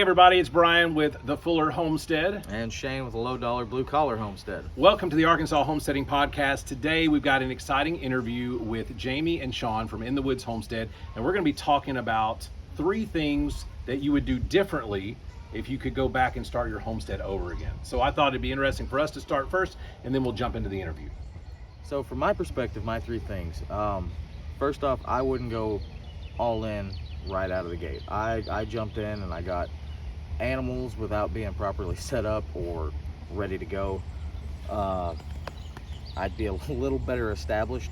everybody, it's Brian with the Fuller Homestead. And Shane with a Low Dollar Blue Collar Homestead. Welcome to the Arkansas Homesteading Podcast. Today we've got an exciting interview with Jamie and Sean from In The Woods Homestead, and we're going to be talking about 3 things that you would do differently if you could go back and start your homestead over again. So I thought it'd be interesting for us to start first, and then we'll jump into the interview. So from my perspective, my 3 things. First off, I wouldn't go all in right out of the gate. I jumped in and I got animals without being properly set up or ready to go. I'd be a little better established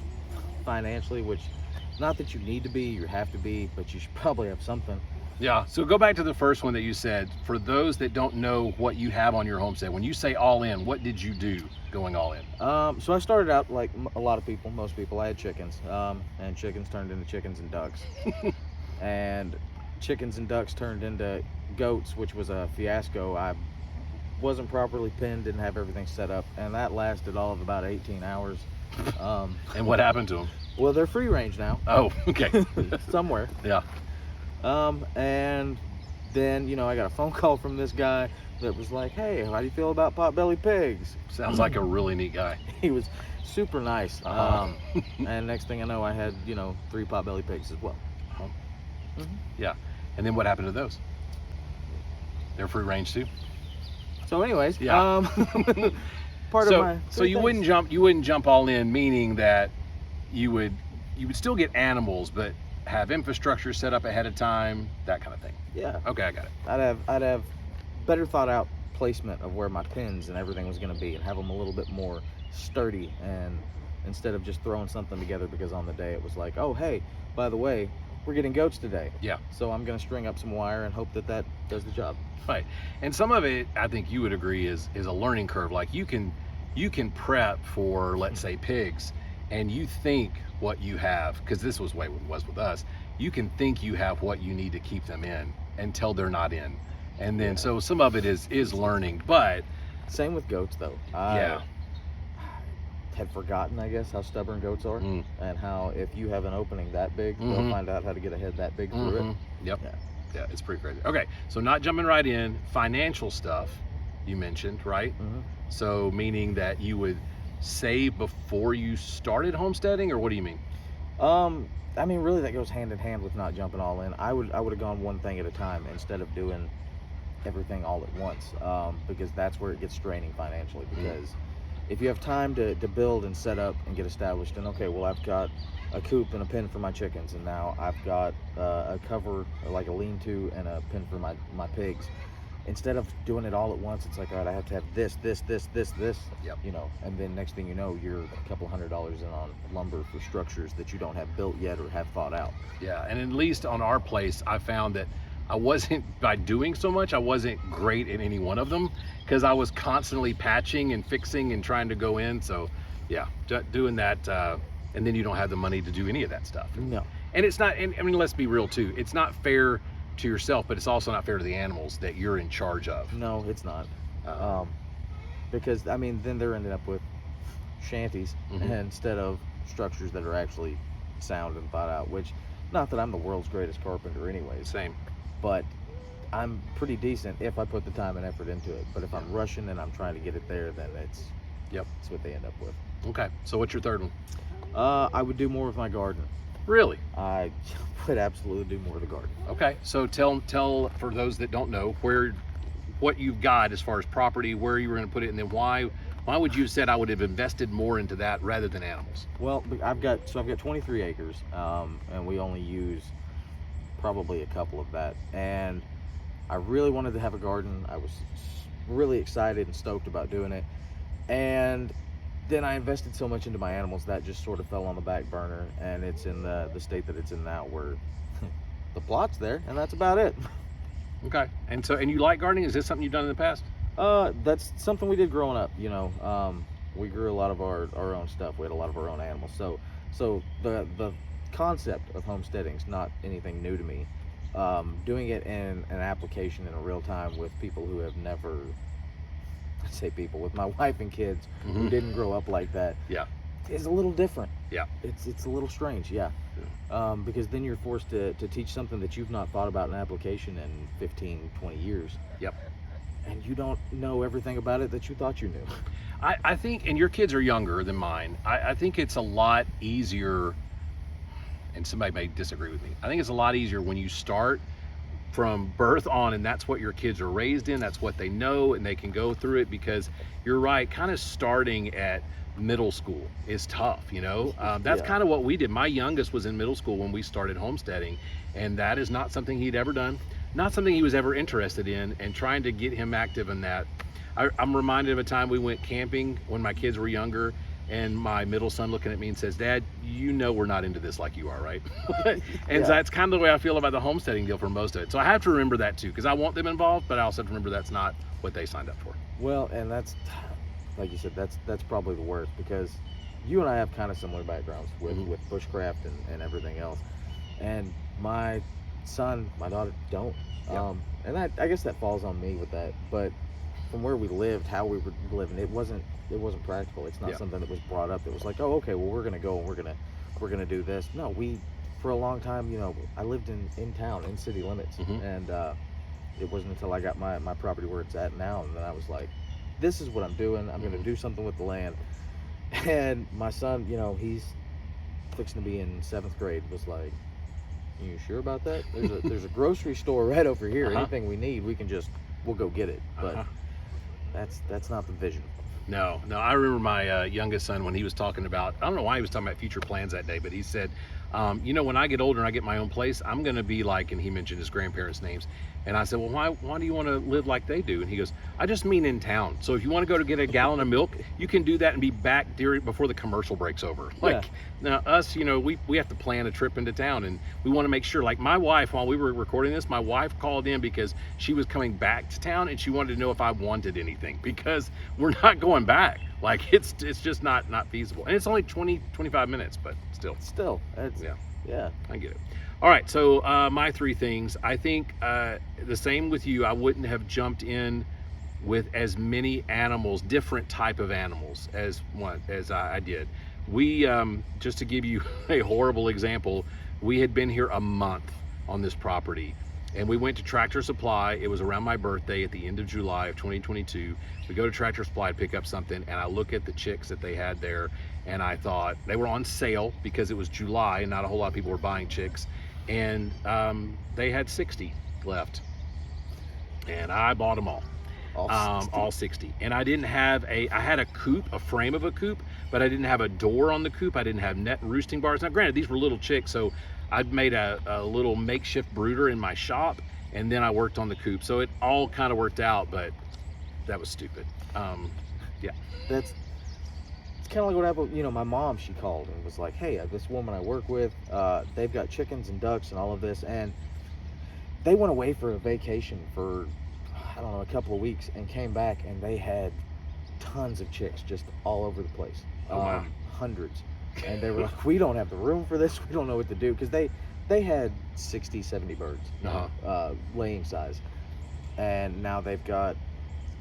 financially, which not that you need to be, you have to be, but you should probably have something. Yeah, so go back to the first one that you said. For those that don't know what you have on your homestead, when you say all in, what did you do going all in? So I started out like a lot of people, most people. I had chickens, and chickens turned into chickens and ducks. And chickens and ducks turned into goats, which was a fiasco. I wasn't properly pinned, didn't have everything set up, and that lasted all of about 18 hours. And what happened to them? Well, they're free range now. Oh, okay. Somewhere. Yeah. And then, I got a phone call from this guy that was like, hey, how do you feel about potbelly pigs? Sounds like a really neat guy. He was super nice. And next thing I know, I had, 3 potbelly pigs as well. Mm-hmm. Yeah. And then what happened to those? They're free range too? So anyways, yeah. So you wouldn't jump all in, meaning that you would still get animals, but have infrastructure set up ahead of time, that kind of thing. Yeah. Okay, I got it. I'd have better thought out placement of where my pins and everything was going to be, and have them a little bit more sturdy, and instead of just throwing something together because on the day it was like, oh hey, by the way, we're getting goats today. Yeah. So I'm going to string up some wire and hope that does the job. Right. And some of it, I think you would agree, is a learning curve. Like you can prep for, let's say, pigs, and you think what you have, because this was the way it was with us, you can think you have what you need to keep them in until they're not in. And then, so some of it is learning, but. Same with goats though. Yeah. Had forgotten, I guess, how stubborn goats are, and how if you have an opening that big, they'll find out how to get a head that big through it. Yep. Yeah, it's pretty crazy. Okay, so not jumping right in, financial stuff you mentioned, right? So meaning that you would save before you started homesteading, or what do you mean? I mean, really that goes hand in hand with not jumping all in. I would have gone one thing at a time instead of doing everything all at once, because that's where it gets straining financially, because if you have time to build and set up and get established, and okay, well, I've got a coop and a pen for my chickens, and now I've got a cover, like a lean-to, and a pen for my pigs. Instead of doing it all at once, it's like, all right, I have to have this, Yep. And then next thing you know, you're a couple $100s in on lumber for structures that you don't have built yet or have thought out. Yeah, and at least on our place, I found that I wasn't, by doing so much, I wasn't great at any one of them, because I was constantly patching and fixing and trying to go in. So yeah, doing that, and then you don't have the money to do any of that stuff. No. And it's not, and I mean, let's be real too, it's not fair to yourself, but it's also not fair to the animals that you're in charge of. No, it's not. Because I mean, then they're ending up with shanties instead of structures that are actually sound and thought out, which, not that I'm the world's greatest carpenter anyways. Same. But I'm pretty decent if I put the time and effort into it. But if I'm rushing and I'm trying to get it there, then it's what they end up with. Okay, so what's your third one? I would do more with my garden. Really? I would absolutely do more of the garden. Okay, so tell for those that don't know what you've got as far as property, where you were going to put it, and then why would you have said I would have invested more into that rather than animals? Well, I've got 23 acres, and we only use probably a couple of that, and I really wanted to have a garden. I was really excited and stoked about doing it, and then I invested so much into my animals that just sort of fell on the back burner, and it's in the state that it's in now, where the plot's there, and that's about it. Okay, and you like gardening? Is this something you've done in the past? That's something we did growing up. We grew a lot of our own stuff. We had a lot of our own animals, so the concept of homesteading is not anything new to me. Doing it in an application in a real time with people who have never, I say people, with my wife and kids who didn't grow up like that, yeah, is a little different. Yeah, it's a little strange. Yeah. Because then you're forced to teach something that you've not thought about in application in 15, 20 years. Yep. And you don't know everything about it that you thought you knew. I think, and your kids are younger than mine, I think it's a lot easier, and somebody may disagree with me, I think it's a lot easier when you start from birth on and that's what your kids are raised in, that's what they know, and they can go through it, because you're right, kind of starting at middle school is tough, you know. That's kind of what we did. My youngest was in middle school when we started homesteading, and that is not something he'd ever done, not something he was ever interested in, and trying to get him active in that. I'm reminded of a time we went camping when my kids were younger, and my middle son looking at me and says, "Dad, you know we're not into this like you are, right?" And so that's kind of the way I feel about the homesteading deal for most of it. So I have to remember that too, because I want them involved, but I also have to remember that's not what they signed up for. Well, and that's, like you said, that's probably the worst, because you and I have kind of similar backgrounds with bushcraft and everything else. And my son, my daughter don't. Yep. And I guess that falls on me with that. But from where we lived, how we were living, it wasn't practical. It's not something that was brought up. It was like, oh, okay, well, we're gonna go and we're gonna do this. No, for a long time, you know, I lived in town, in city limits, and it wasn't until I got my property where it's at now, and then I was like, this is what I'm doing. I'm gonna do something with the land. And my son, you know, he's fixing to be in 7th grade, was like, you sure about that? There's a grocery store right over here. Anything we need, we'll go get it. But that's not the vision. No, I remember my youngest son, when he was talking about, I don't know why he was talking about future plans that day, but he said, you know, when I get older and I get my own place, I'm going to be like, and he mentioned his grandparents' names. And I said, well, why do you want to live like they do? And he goes, I just mean in town. So if you want to go to get a gallon of milk, you can do that and be back before the commercial breaks over. Like, now us, you know, we have to plan a trip into town, and we want to make sure, like my wife, while we were recording this, my wife called in because she was coming back to town and she wanted to know if I wanted anything, because we're not going back. Like it's just not feasible. And it's only 20-25 minutes, but still. Yeah, I get it. All right, so my 3 things. I think the same with you. I wouldn't have jumped in with as many animals, different type of animals, as I did. We, just to give you a horrible example, we had been here a month on this property, and we went to Tractor Supply. It was around my birthday at the end of July of 2022. We go to Tractor Supply to pick up something, and I look at the chicks that they had there, and I thought they were on sale because it was July and not a whole lot of people were buying chicks. And they had 60 left, and I bought them all. All 60. And I didn't have I had a coop, a frame of a coop, but I didn't have a door on the coop. I didn't have net roosting bars. Now granted, these were little chicks, so I'd made a little makeshift brooder in my shop, and then I worked on the coop. So it all kind of worked out, but that was stupid. It's kind of like what happened. You know, my mom, she called and was like, hey, this woman I work with, they've got chickens and ducks and all of this, and they went away for a vacation for, I don't know, a couple of weeks, and came back, and they had tons of chicks just all over the place. Wow. Hundreds. And they were like, we don't have the room for this, we don't know what to do, because they had 60, 70 birds, laying size, and now they've got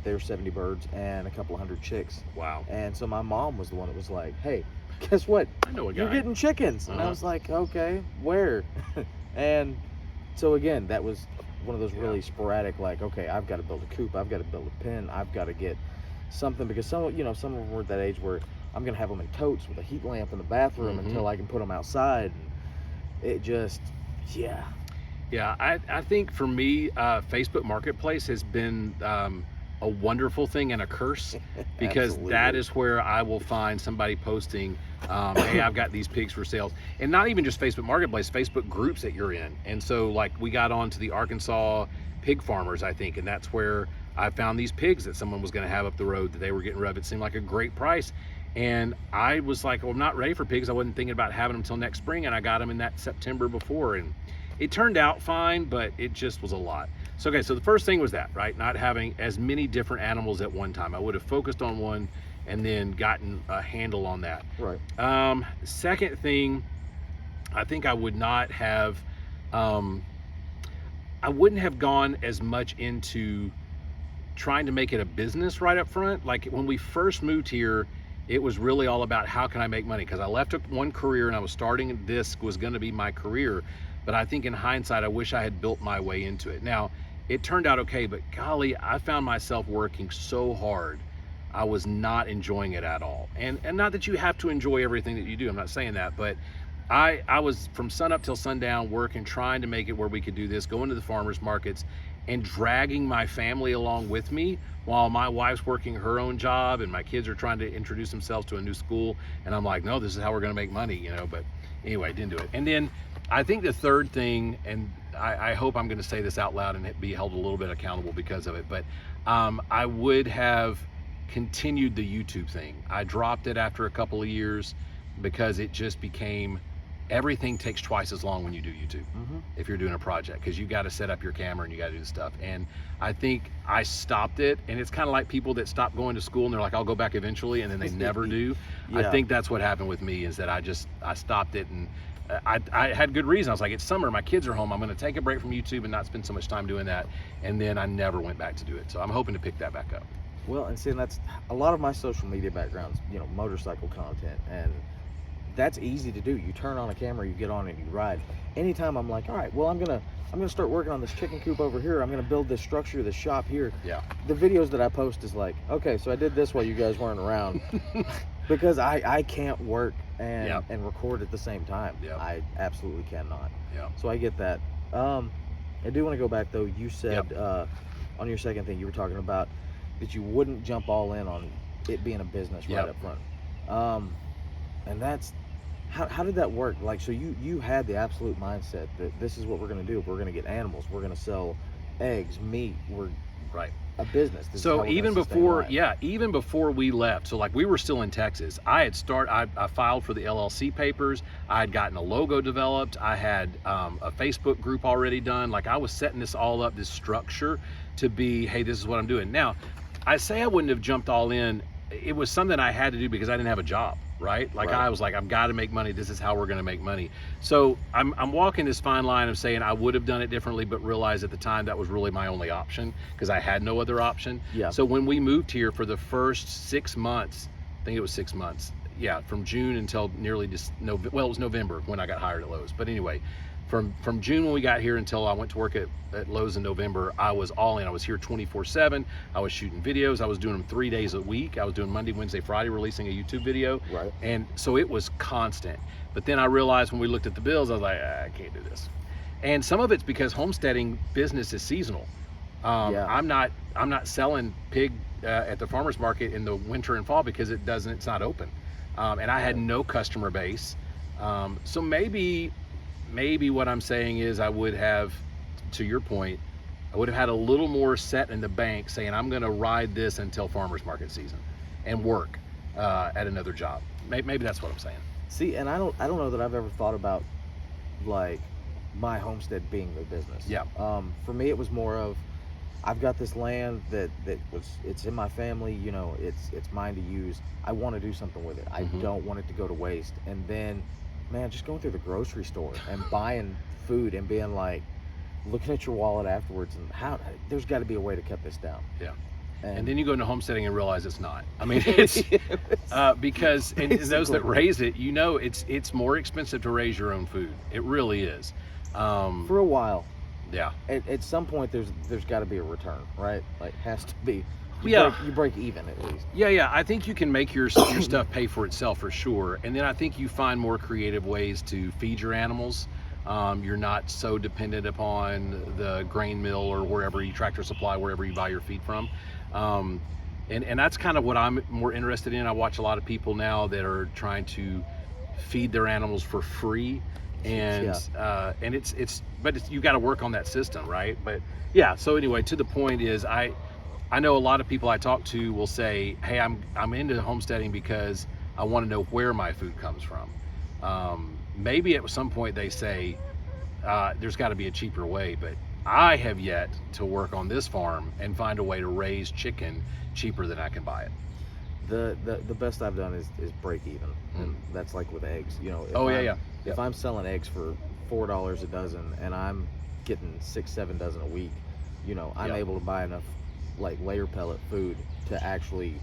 their 70 birds and a couple of 100 chicks. Wow. And so my mom was the one that was like, hey, guess what? I know a guy. You're getting chickens. And I was like, okay, where? And so again, that was one of those really sporadic, like, okay, I've got to build a coop, I've got to build a pen, I've got to get something, because some of them were at that age where I'm gonna have them in totes with a heat lamp in the bathroom until I can put them outside. And it just, yeah, I think for me, Facebook Marketplace has been a wonderful thing and a curse, because that is where I will find somebody posting, hey, I've got these pigs for sale. And not even just Facebook Marketplace, Facebook groups that you're in. And so like we got onto the Arkansas pig farmers, I think, and that's where I found these pigs that someone was going to have up the road that they were getting rid of. It seemed like a great price. And I was like, well, I'm not ready for pigs. I wasn't thinking about having them until next spring, and I got them in that September before, and it turned out fine, but it just was a lot. So, okay, so the first thing was that, right? Not having as many different animals at one time. I would have focused on one and then gotten a handle on that. Right. Second thing, I think I would not have, I wouldn't have gone as much into trying to make it a business right up front. Like when we first moved here, It was really all about how can I make money, because I left one career and I was starting, this was going to be my career. But I think in hindsight, I wish I had built my way into it. Now, it turned out okay, but golly, I found myself working so hard. I was not enjoying it at all. And not that you have to enjoy everything that you do, I'm not saying that, but I was from sun up till sundown working, trying to make it where we could do this, going to the farmers markets and dragging my family along with me while my wife's working her own job and my kids are trying to introduce themselves to a new school. And I'm like, no, this is how we're going to make money, you know. But anyway, didn't do it. And then I think the third thing, and I hope I'm going to say this out loud and be held a little bit accountable because of it, but I would have continued the YouTube thing. I dropped it after a couple of years because it just became, everything takes twice as long when you do YouTube if you're doing a project, because you got to set up your camera and you got to do the stuff. And I think I stopped it, and it's kind of like people that stop going to school and they're like, I'll go back eventually, and then they never do. I think that's what happened with me, is that I stopped it, and I had good reason. I was like, it's summer, my kids are home, I'm going to take a break from YouTube and not spend so much time doing that. And then I never went back to do it. So I'm hoping to pick that back up. Well, and see, that's a lot of my social media backgrounds, you know, motorcycle content, and that's easy to do. You turn on a camera, you get on and you ride. Anytime I'm like, all right, well, I'm gonna start working on this chicken coop over here. I'm gonna build this structure, this shop here. Yeah. The videos that I post is like, okay, so I did this while you guys weren't around, because I can't work and record at the same time. Yeah. I absolutely cannot. Yeah. So I get that. I do want to go back though. You said on your second thing, you were talking about that you wouldn't jump all in on it being a business right up front. And that's, how did that work? Like, so you had the absolute mindset that this is what we're going to do. We're going to get animals. We're going to sell eggs, meat. We're a business. This so even before, life. even before we left, so like we were still in Texas, I filed for the LLC papers. I had gotten a logo developed. I had a Facebook group already done. Like, I was setting this all up, this structure to be, hey, this is what I'm doing. Now, I say I wouldn't have jumped all in. It was something I had to do because I didn't have a job, right? Like, I was like, I've got to make money. This is how we're going to make money. So I'm walking this fine line of saying I would have done it differently, but realized at the time that was really my only option because I had no other option. Yeah. So when we moved here for the first 6 months, I think it was 6 months. Yeah, from June until nearly just it was November when I got hired at Lowe's. But anyway, from June when we got here until I went to work at Lowe's in November, I was all in. I was here 24/7. I was shooting videos. I was doing them 3 days a week. I was doing Monday, Wednesday, Friday, releasing a YouTube video. Right. And so it was constant. But then I realized when we looked at the bills, I was like, I can't do this. And some of it's because homesteading business is seasonal. I'm not selling pig at the farmer's market in the winter and fall because it's not open. And I had no customer base. So maybe what I'm saying is I would have, to your point, I would have had a little more set in the bank saying I'm going to ride this until farmer's market season and work at another job. Maybe that's what I'm saying. See, and I don't know that I've ever thought about like my homestead being the business. Yeah. For me, it was more of, I've got this land it's in my family, you know, it's mine to use. I want to do something with it. I don't want it to go to waste. And then, man, just going through the grocery store and buying food and being like, looking at your wallet afterwards and there's got to be a way to cut this down. Yeah. And then you go into homesteading and realize it's not. I mean, it's because and those that raise it, you know, it's more expensive to raise your own food. It really is. For a while. Yeah. At some point, there's got to be a return, right? Like, has to be. You break even at least. Yeah. I think you can make your stuff pay for itself for sure. And then I think you find more creative ways to feed your animals. You're not so dependent upon the grain mill or wherever you Tractor Supply, wherever you buy your feed from. And that's kind of what I'm more interested in. I watch a lot of people now that are trying to feed their animals for free. And you got to work on that system, right? But yeah, so anyway, to the point is I know a lot of people I talk to will say, hey, I'm into homesteading because I want to know where my food comes from. Maybe at some point they say there's got to be a cheaper way, but I have yet to work on this farm and find a way to raise chicken cheaper than I can buy it. The best I've done is break even, and that's like with eggs. You know, if I'm selling eggs for $4 a dozen and I'm getting 6-7 dozen a week, you know, I'm able to buy enough like layer pellet food to actually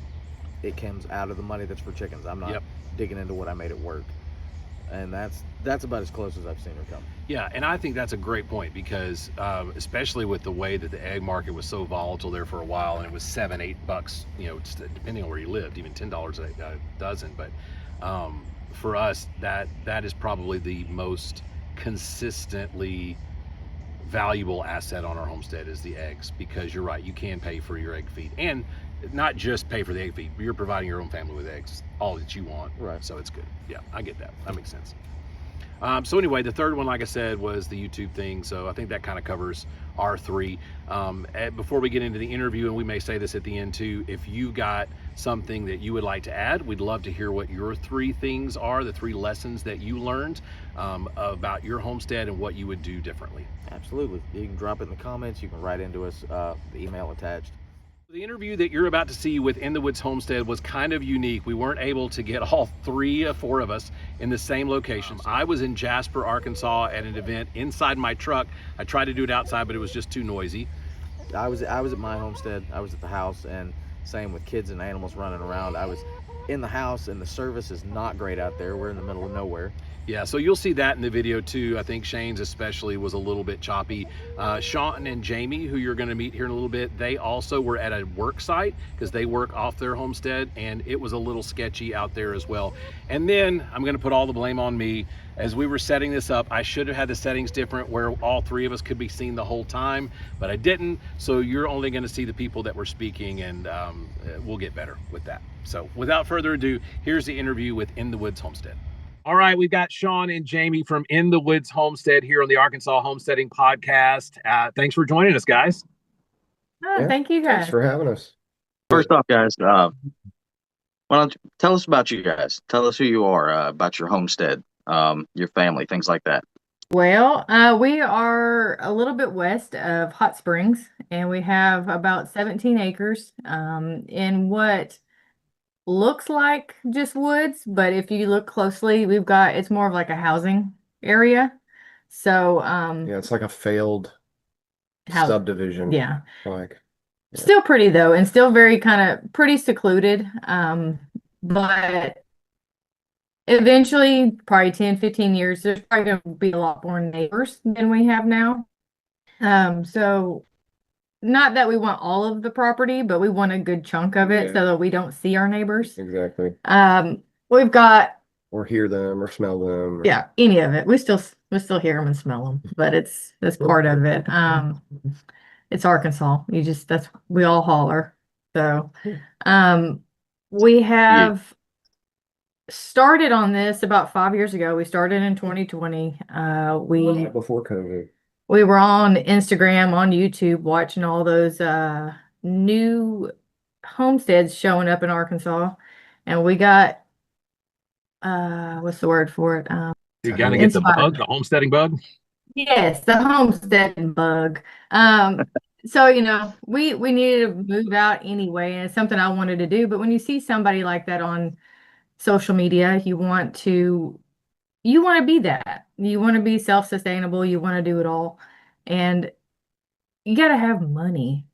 it comes out of the money that's for chickens. I'm not Yep. digging into what I made it work. And that's about as close as I've seen her come. Yeah, and I think that's a great point because, especially with the way that the egg market was so volatile there for a while, and it was $7-8, depending on where you lived, even $10 a dozen. But for us, that is probably the most consistently valuable asset on our homestead is the eggs, because you're right, you can pay for your egg feed, and not just pay for the egg feed, but you're providing your own family with eggs, all that you want. Right. So it's good. Yeah, I get that. That makes sense. So anyway, the third one, like I said, was the YouTube thing. So I think that kind of covers our three. Before we get into the interview, and we may say this at the end too, if you got something that you would like to add, we'd love to hear what your three things are, the three lessons that you learned about your homestead and what you would do differently. Absolutely. You can drop it in the comments. You can write into us, the email attached. The interview that you're about to see with In The Woods Homestead was kind of unique. We weren't able to get all four of us in the same location. I was in Jasper, Arkansas at an event inside my truck. I tried to do it outside, but it was just too noisy. I was at my homestead. I was at the house, and same with kids and animals running around. I was in the house, and the service is not great out there. We're in the middle of nowhere. Yeah, so you'll see that in the video too. I think Shane's especially was a little bit choppy. Sean and Jamie, who you're going to meet here in a little bit, they also were at a work site because they work off their homestead, and it was a little sketchy out there as well. And then I'm going to put all the blame on me. As we were setting this up, I should have had the settings different where all three of us could be seen the whole time, but I didn't. So you're only going to see the people that were speaking, and we'll get better with that. So without further ado, here's the interview with In The Woods Homestead. All right, we've got Sean and Jamie from In The Woods Homestead here on the Arkansas Homesteading Podcast. Thanks for joining us, guys. Oh, yeah, thank you, guys. Thanks for having us. First off, guys, why don't you tell us about you guys? Tell us who you are, about your homestead, your family, things like that. Well, we are a little bit west of Hot Springs, and we have about 17 acres in what looks like just woods, but if you look closely, it's more of like a housing area. So yeah, it's like a failed subdivision. Yeah. Yeah. Still pretty though, and still very kind of pretty secluded. But eventually, probably 10, 15 years, there's probably going to be a lot more neighbors than we have now. So not that we want all of the property, but we want a good chunk of it so that we don't see our neighbors. Exactly. We've got or hear them or smell them. Yeah, any of it. We still hear them and smell them, but that's part of it. It's Arkansas. We all holler. So, we have started on this about 5 years ago. We started in 2020. Before COVID. We were on Instagram, on YouTube, watching all those new homesteads showing up in Arkansas, and we got what's the word for it? You gotta get the bug, the homesteading bug. Yes, the homesteading bug. So we needed to move out anyway, and it's something I wanted to do. But when you see somebody like that on social media, you want to be that. You want to be self-sustainable. You want to do it all. And you got to have money.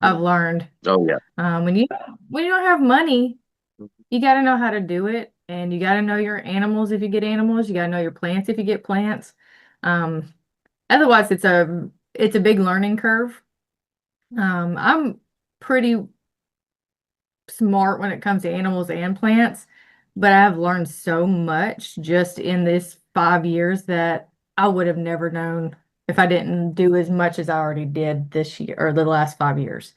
I've learned. Oh, yeah. When you don't have money, you got to know how to do it. And you got to know your animals if you get animals. You got to know your plants if you get plants. Otherwise, it's a big learning curve. I'm pretty smart when it comes to animals and plants, but I've learned so much just in this 5 years that I would have never known if I didn't do as much as I already did this year or the last 5 years.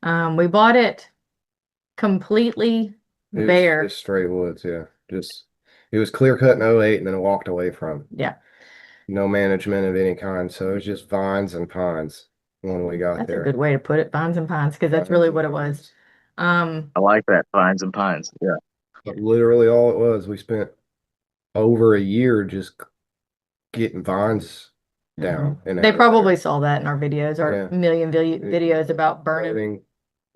We bought it completely bare. Just straight woods, yeah. It was clear cut in 08 and then it walked away from. Yeah. No management of any kind. So it was just vines and pines when we got That's there. a good way to put it, vines and pines, because that's really what it was. I like that, vines and pines. Yeah. But literally all it was, we spent over a year just getting vines down. And they probably saw that in our videos, our million videos about burning.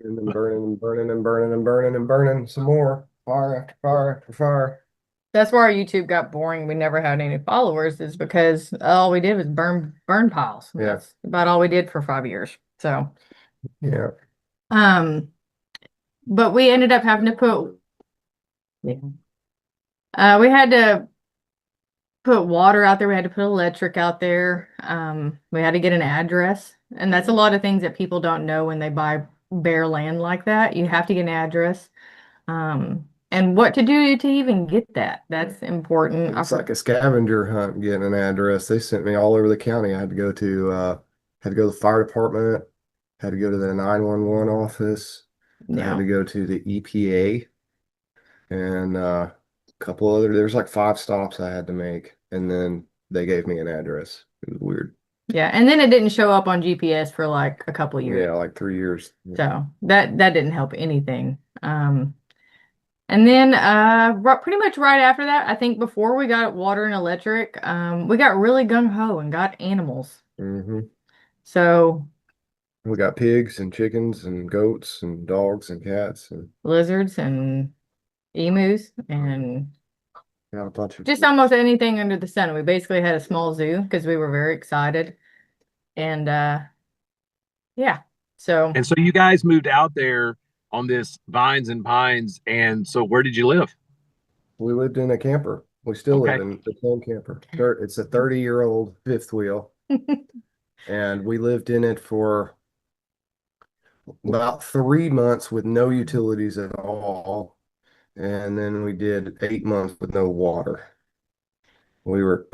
And then burning and burning and burning and burning and burning some more. Fire after fire after fire. That's why our YouTube got boring. We never had any followers, is because all we did was burn piles. Yeah. That's about all we did for 5 years. So yeah. but we ended up having to put, we had to put water out there. We had to put electric out there. We had to get an address. And that's a lot of things that people don't know when they buy bare land like that. You have to get an address. And what to do to even get that. That's important. It's like a scavenger hunt getting an address. They sent me all over the county. I had to go to the fire department, had to go to the 911 office, I had Yeah. to go to the EPA, and a couple other, there's like 5 stops I had to make, and then they gave me an address. It was weird. Yeah. And then it didn't show up on GPS for like a couple years. Yeah, like 3 years. So that didn't help anything. And then pretty much right after that, I think before we got water and electric, we got really gung-ho and got animals. hmm So We got pigs and chickens and goats and dogs and cats and lizards and emus and got a bunch of just almost anything under the sun. We basically had a small zoo because we were very excited. And yeah. So And so you guys moved out there on this Vines and Pines, and so where did you live? We lived in a camper. We still live Okay. in the same camper. It's a 30-year-old fifth wheel, and we lived in it for about 3 months with no utilities at all. And then we did 8 months with no water. We were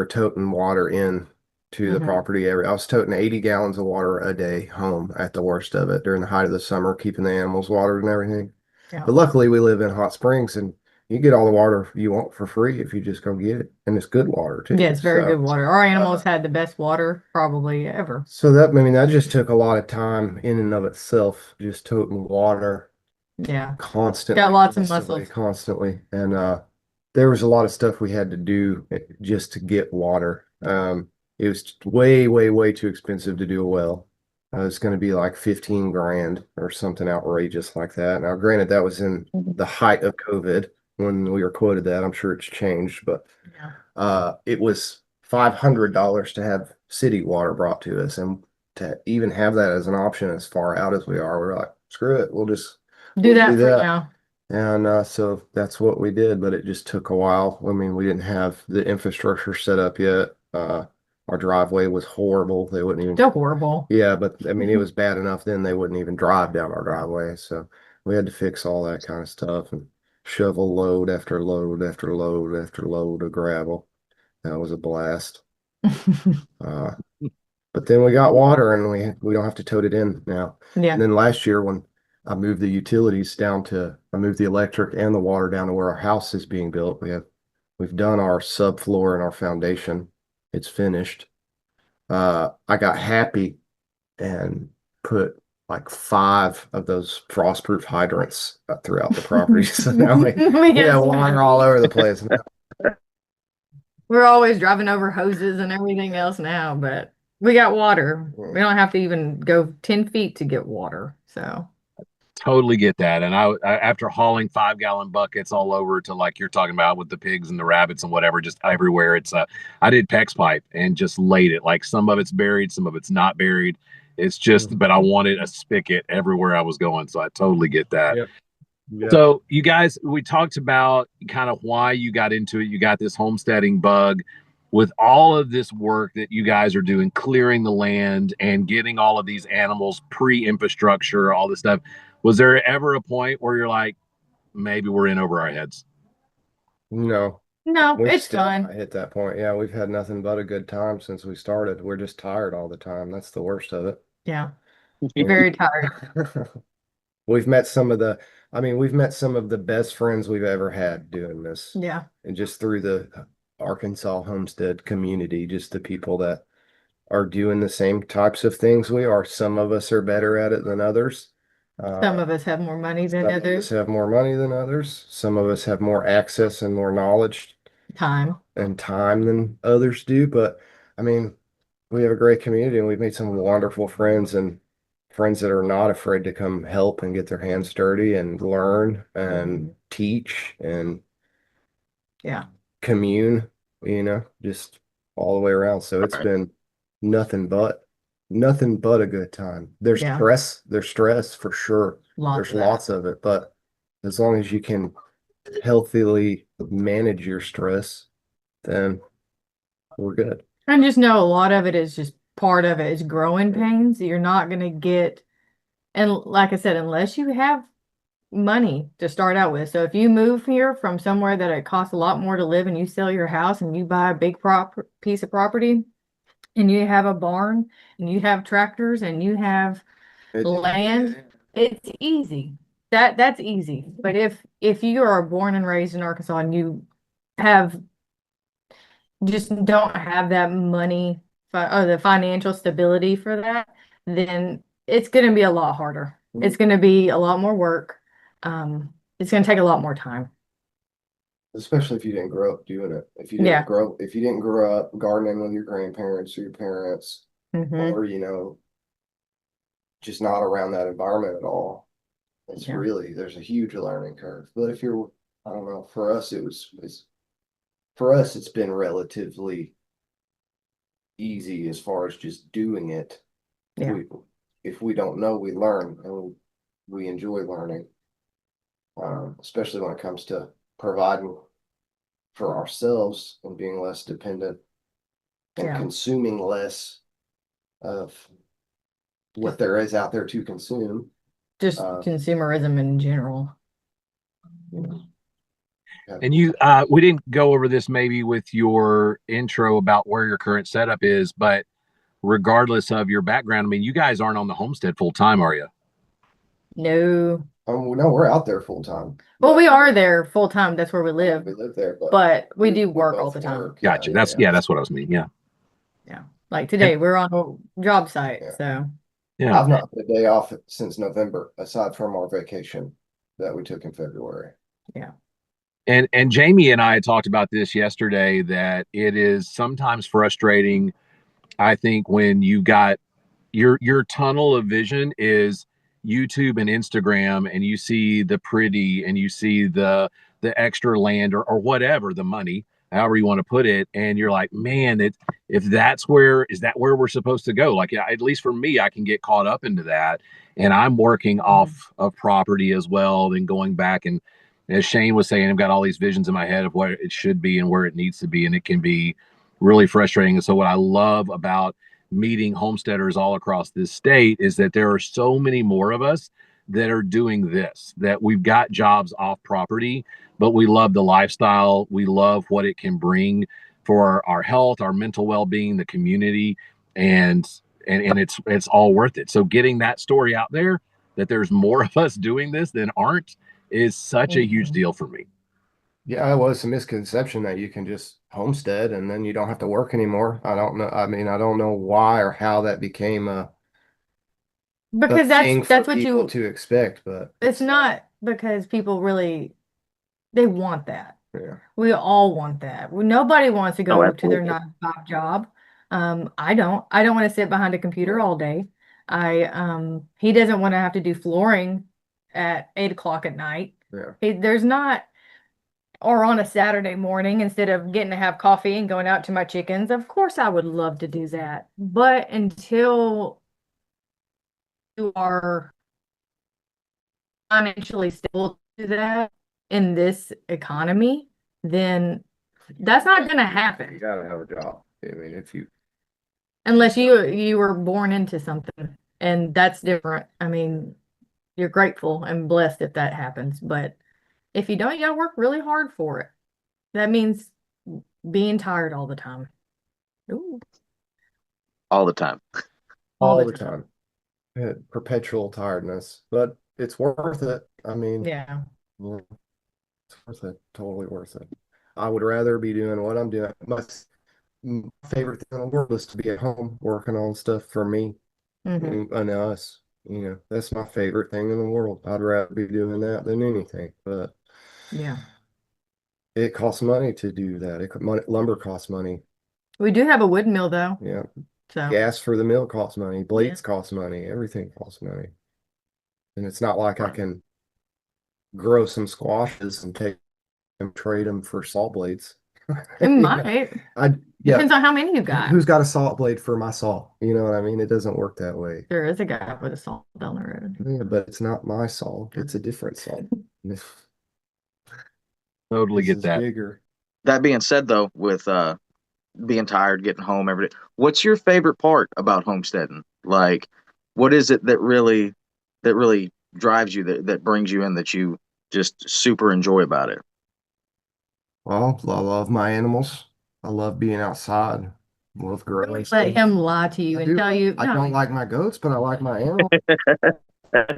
toting water in to the Mhm. property I was toting 80 gallons of water a day home at the worst of it during the height of the summer, keeping the animals watered and everything. Yeah. But luckily we live in Hot Springs and you get all the water you want for free if you just go get it. And it's good water too. Yeah, it's very So, good water. Our animals had the best water probably ever. so that just took a lot of time in and of itself, just toting water Yeah. constantly, Got lots of constantly, muscles. constantly. And there was a lot of stuff we had to do just to get water. It was way, way, way too expensive to do a well. It's going to be like 15 grand or something outrageous like that. Now, granted, that was in the height of COVID when we were quoted that. I'm sure it's changed, but Yeah. it was $500 to have city water brought to us, and to even have that as an option as far out as we are, we're like, screw it, we'll Do that do for that. now. And so that's what we did, but it just took a while. I mean, we didn't have the infrastructure set up yet. Our driveway was horrible. They wouldn't even, Still horrible. yeah, but I mean, it was bad enough then they wouldn't even drive down our driveway. So we had to fix all that kind of stuff and shovel load after load after load after load of gravel. That was a blast. Uh, but then we got water and we don't have to tote it in now. Yeah. And then last year when I moved the I moved the electric and the water down to where our house is being built. We've done our subfloor and our foundation. It's finished. I got happy and put like 5 of those frostproof hydrants throughout the property. So now we have water all over the place. We're always driving over hoses and everything else now, but we got water. We don't have to even go 10 feet to get water. So Totally get that. And I after hauling 5 gallon buckets all over to like you're talking about with the pigs and the rabbits and whatever, just everywhere. I did PEX pipe and just laid it. Like some of it's buried, some of it's not buried. It's just, but I wanted a spigot everywhere I was going. So I totally get that. Yep. Yep. So you guys, we talked about kind of why you got into it. You got this homesteading bug with all of this work that you guys are doing, clearing the land and getting all of these animals pre-infrastructure, all this stuff. Was there ever a point where you're like, maybe we're in over our heads? No, no, we've it's still fun. not hit that point. Yeah, we've had nothing but a good time since we started. We're just tired all the time. That's the worst of it. Yeah. Very tired. We've met some of the, we've met some of the best friends we've ever had doing this. Yeah. And just through the Arkansas Homestead community, just the people that are doing the same types of things we are. Some of us are better at it than others. Some of us have more money than Some of us others. have more money than others. Some of us have more access and more knowledge Time. and time than others do. But I mean, we have a great community and we've made some wonderful friends and friends that are not afraid to come help and get their hands dirty and learn and teach and Yeah. commune, just all the way around. So it's been nothing but nothing but a good time. There's Yeah. stress for sure. Lots There's of that. lots of it, but as long as you can healthily manage your stress, then we're good. I just know a lot of it is just part of it is growing pains. You're not going to get, and like I said, unless you have money to start out with. So if you move here from somewhere that it costs a lot more to live and you sell your house and you buy a big piece of property and you have a barn and you have tractors and you have land, it's easy. That's easy. But if you are born and raised in Arkansas and you have just don't have that money or the financial stability for that, then it's going to be a lot harder. It's going to be a lot more work. It's going to take a lot more time. Especially if you didn't grow up doing it. If you Yeah. didn't grow up gardening with your grandparents or your parents, Hmm. or just not around that environment at all. It's Yeah. really, there's a huge learning curve. But if you're, I don't know, for us it's been relatively easy as far as just doing it. Yeah. If we don't know, we learn, and we enjoy learning. Especially when it comes to providing for ourselves and being less dependent and Yeah. consuming less of what there is out there to consume. Just consumerism in general. And we didn't go over this maybe with your intro about where your current setup is, but regardless of your background, I mean, you guys aren't on the homestead full time, are you? No. No, we're out there full time. Well, we are there full time. That's where we live. We live there, but we do work all the time. work. Gotcha. That's what I was meaning. Yeah. Yeah. Like today, we're on a job site. Yeah. So Yeah. I've not had a day off since November, aside from our vacation that we took in February. yeah. And Jamie and I talked about this yesterday, that it is sometimes frustrating, I think, when you got your tunnel of vision is YouTube and Instagram, and you see the pretty and you see the extra land or whatever, the money, however you want to put it, and you're like, man, if that's where we're supposed to go? Like, at least for me, I can get caught up into that, and I'm working off of property as well, then going back, and as Shane was saying, I've got all these visions in my head of what it should be and where it needs to be, and it can be really frustrating. And so what I love about meeting homesteaders all across this state is that there are so many more of us that are doing this, that we've got jobs off property, but we love the lifestyle. We love what it can bring for our health, our mental well-being, the community, and it's all worth it. So getting that story out there, that there's more of us doing this than aren't, is such a huge deal for me. Yeah, it was a misconception that you can just homestead and then you don't have to work anymore. I don't know. I mean, I don't know why or how that became a Because thing that's for what people you to expect, but it's not because people really they want that. yeah. We all want that. Nobody wants to Oh, go to their absolutely. 9 to 5 job. I don't want to sit behind a computer all day. He doesn't want to have to do flooring at 8 o'clock at night. Yeah. There's not, or on a Saturday morning instead of getting to have coffee and going out to my chickens. Of course, I would love to do that. But until you are financially stable to do that in this economy, then that's not going to You happen gotta have a job. I mean, if you unless you were born into something, and that's different. I mean, you're grateful and blessed if that happens, but if you don't, you gotta work really hard for it. That means being tired all the time. Ooh, All the time. all the time. Yeah, perpetual tiredness, but it's worth it. I mean, Yeah. it's worth it. Totally worth it. I would rather be doing what I'm doing. My favorite thing in the world is to be at home working on stuff for me and us. That's my favorite thing in the world. I'd rather be doing that than anything. But Yeah. it costs money to do that. Lumber costs money. We do have a wood mill though. Yeah. So Gas for the mill costs money. Blades cost money. Everything costs money. And it's not like I can grow some squashes and take them, trade them for saw blades. it might. Yeah. Depends on how many you got. Who's got a salt blade for my saw? You know what I mean? It doesn't work that way. There is a guy with a saw down the road. Yeah, but it's not my saw. It's a different saw. Totally This get is that. bigger. That being said, though, with being tired, getting home every day, what's your favorite part about homesteading? Like, what is it that really drives you, that brings you in, that you just super enjoy about it? Well, I love my animals. I love being outside. I love growing Let stuff. him lie to you I and do. tell you, I no, don't like my goats, but I like my animals.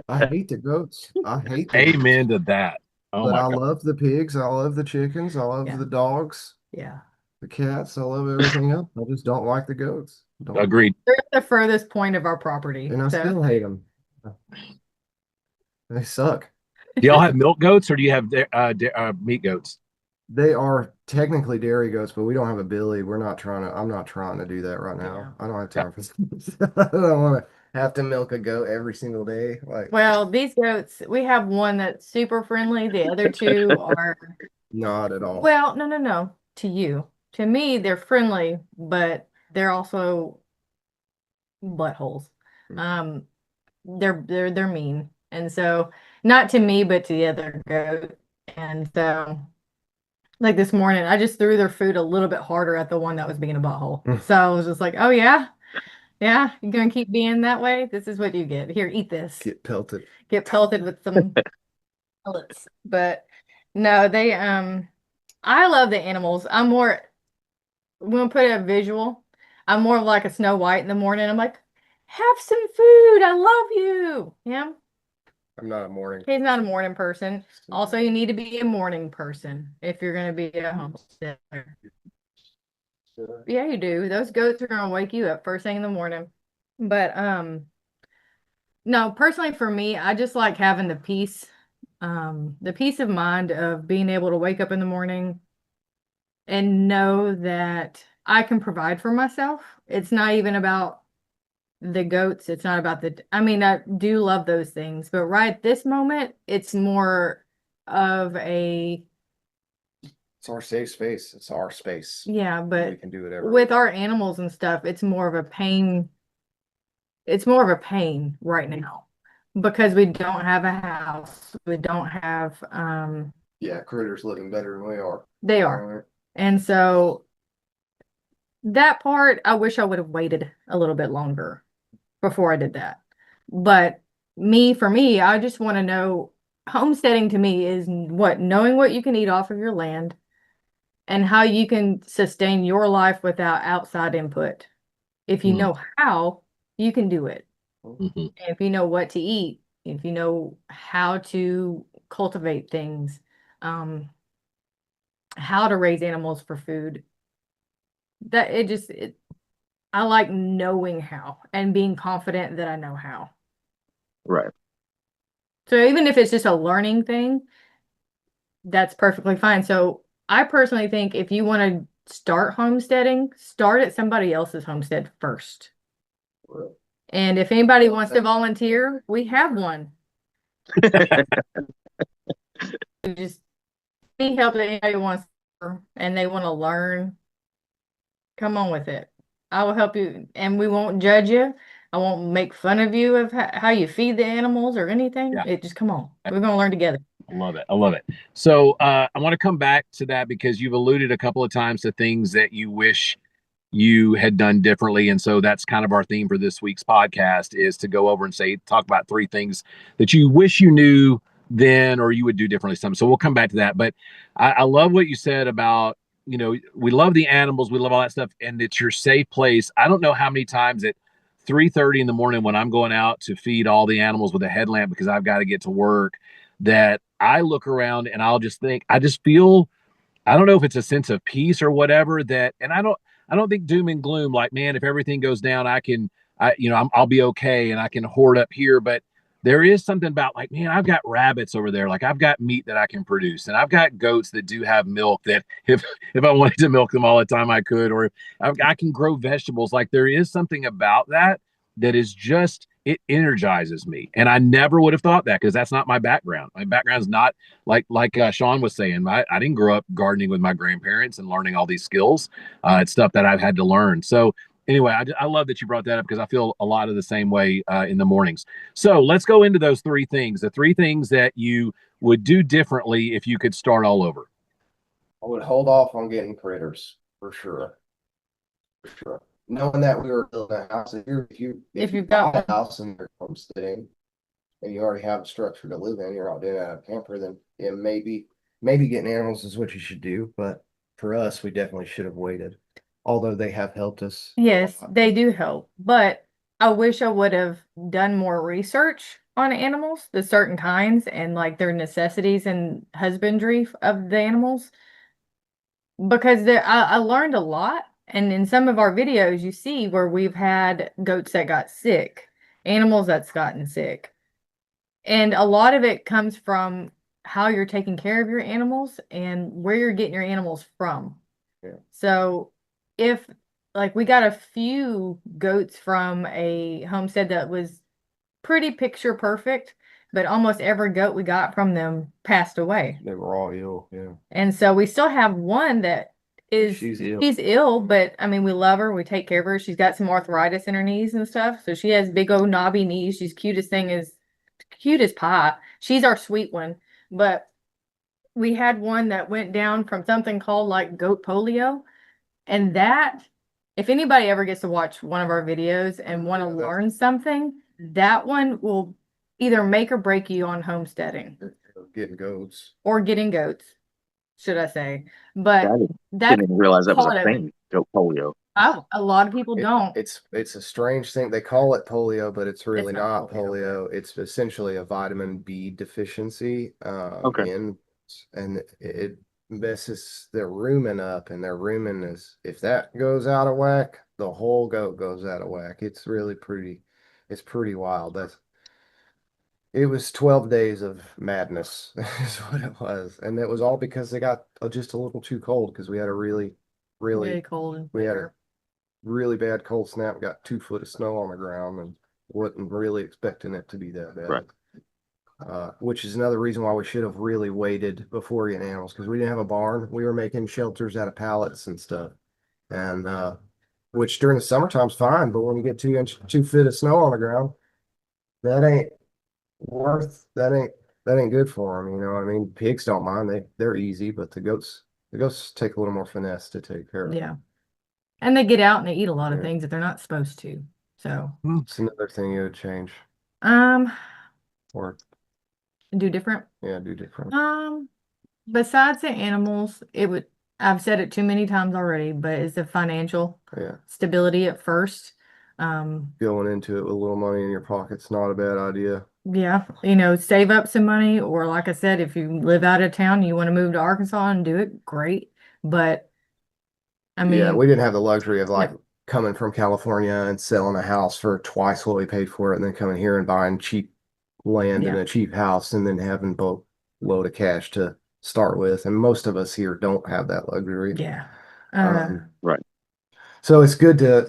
I hate the goats. I hate them. Amen to that. Oh But my I God. love the pigs. I love the chickens. I love Yeah. the dogs, yeah. the cats. I love everything else. I just don't like the goats. Don't. Agreed. They're at the furthest point of our property. And I So still hate them. They suck. Do y'all have milk goats or do you have meat goats? They are technically dairy goats, but we don't have a billy. I'm not trying to do that right now. Yeah. I don't have time for this. I don't want to have to milk a goat every single day. Like, well, these goats, we have one that's super friendly. The other two are, not at all. well, no. To you. To me, they're friendly, but they're also buttholes. They're mean. And so not to me, but to the other goat. And so like this morning, I just threw their food a little bit harder at the one that was being a butthole. So I was just like, oh yeah, you're gonna keep being that way. This is what you get. Here, eat this. Get pelted. Get pelted with some pellets. But no, they I love the animals. We're gonna put a visual. I'm more of like a Snow White in the morning. I'm like, have some food. I love you. Yeah. I'm not a morning. He's not a morning person. Also, you need to be a morning person if you're going to be a homesteader. Yeah, you do. Those goats are going to wake you up first thing in the morning. But no, personally for me, I just like having the peace of mind of being able to wake up in the morning and know that I can provide for myself. It's not even about the goats. It's not about I do love those things, but right this moment, it's more of It's our safe space. It's our space. yeah, but we can do whatever. with our animals and stuff, it's more of a pain. It's more of a pain right now because we don't have a house. We don't have, Yeah, critters living better than we are. they are. And so that part, I wish I would have waited a little bit longer before I did that. But for me, I just want to know, homesteading to me is knowing what you can eat off of your land and how you can sustain your life without outside input. If you know how, you can do it. Mhm. If you know what to eat, if you know how to cultivate things, how to raise animals for food, I like knowing how and being confident that I know how. Right. So even if it's just a learning thing, that's perfectly fine. So I personally think if you want to start homesteading, start at somebody else's homestead first. And if anybody wants to volunteer, we have one. We just need help that anybody wants and they want to learn. Come on with it. I will help you, and we won't judge you. I won't make fun of you of how you feed the animals or anything. Yeah. Just come on. We're going to learn together. I love it. So I want to come back to that because you've alluded a couple of times to things that you wish you had done differently. And so that's kind of our theme for this week's podcast is to go over and talk about 3 things that you wish you knew then or you would do differently some. So we'll come back to that. But I love what you said about, we love the animals, we love all that stuff, and it's your safe place. I don't know how many times at 3:30 in the morning when I'm going out to feed all the animals with a headlamp because I've got to get to work, that I look around and I just feel, I don't know if it's a sense of peace or whatever and I don't think doom and gloom, like, man, if everything goes down, I'll be okay and I can hoard up here. But there is something about like, man, I've got rabbits over there. Like I've got meat that I can produce and I've got goats that do have milk that if I wanted to milk them all the time I could, or I can grow vegetables. Like there is something about that is just it energizes me. And I never would have thought that because that's not my background. My background is not like Sean was saying. I didn't grow up gardening with my grandparents and learning all these skills. It's stuff that I've had to learn. So anyway, I love that you brought that up because I feel a lot of the same way in the mornings. So let's go into those three things, the three things that you would do differently if you could start all over. I would hold off on getting critters for sure. For sure. Knowing that we were building a house, if you got buy a house and you're homesteading and you already have a structure to live in, you're not doing it out of camper, then yeah, maybe getting animals is what you should do. But for us, we definitely should have waited. Although they have helped us. Yes, they do help, but I wish I would have done more research on animals, the certain kinds, and like their necessities and husbandry of the animals, because I learned a lot. And in some of our videos, you see where we've had goats that got sick, animals that's gotten sick. And a lot of it comes from how you're taking care of your animals and where you're getting your animals from. Yeah. So if like we got a few goats from a homestead that was pretty picture perfect, but almost every goat we got from them passed away. They were all ill, yeah. And so we still have one that is She's ill. she's ill, but I mean we love her, we take care of her. She's got some arthritis in her knees and stuff. So she has big old knobby knees. She's cute as pie. She's our sweet one. But we had one that went down from something called like goat polio. And that, if anybody ever gets to watch one of our videos and want to learn something, that one will either make or break you on homesteading Getting goats. or getting goats, should I say. But I that didn't even realize that was part a of it. thing. Goat polio. A lot of people don't. It's a strange thing. They call it polio, but it's really It's not not polio. polio. It's essentially a vitamin B deficiency. Okay. And it messes their rumen up, and their rumen is, if that goes out of whack, the whole goat goes out of whack. It's really pretty. It's pretty wild. It was 12 days of madness is what it was. And it was all because they got just a little too cold because we had a really Cold. we had a really bad cold snap, got 2 foot of snow on the ground and wasn't really expecting it to be that bad. Right. Which is another reason why we should have really waited before getting animals because we didn't have a barn. We were making shelters out of pallets and stuff. And which during the summertime's fine, but when you get 2 feet of snow on the ground, that ain't that ain't good for them. You know what I mean? Pigs don't mind. They're easy, but the goats take a little more finesse to take care of. Yeah. And they get out and they eat a lot of Yeah. things that they're not supposed to. So, It's another thing you would change or do different. do different. Besides the animals, I've said it too many times already, but it's the financial Yeah. stability at first. Going into it with a little money in your pocket's not a bad idea. Yeah, save up some money, or like I said, if you live out of town, you want to move to Arkansas and do it, great. But I mean, Yeah, we didn't have the luxury of like No. coming from California and selling a house for twice what we paid for it, and then coming here and buying cheap land in Yeah. a cheap house, and then having both load of cash to start with. And most of us here don't have that luxury. yeah. Right. So it's good to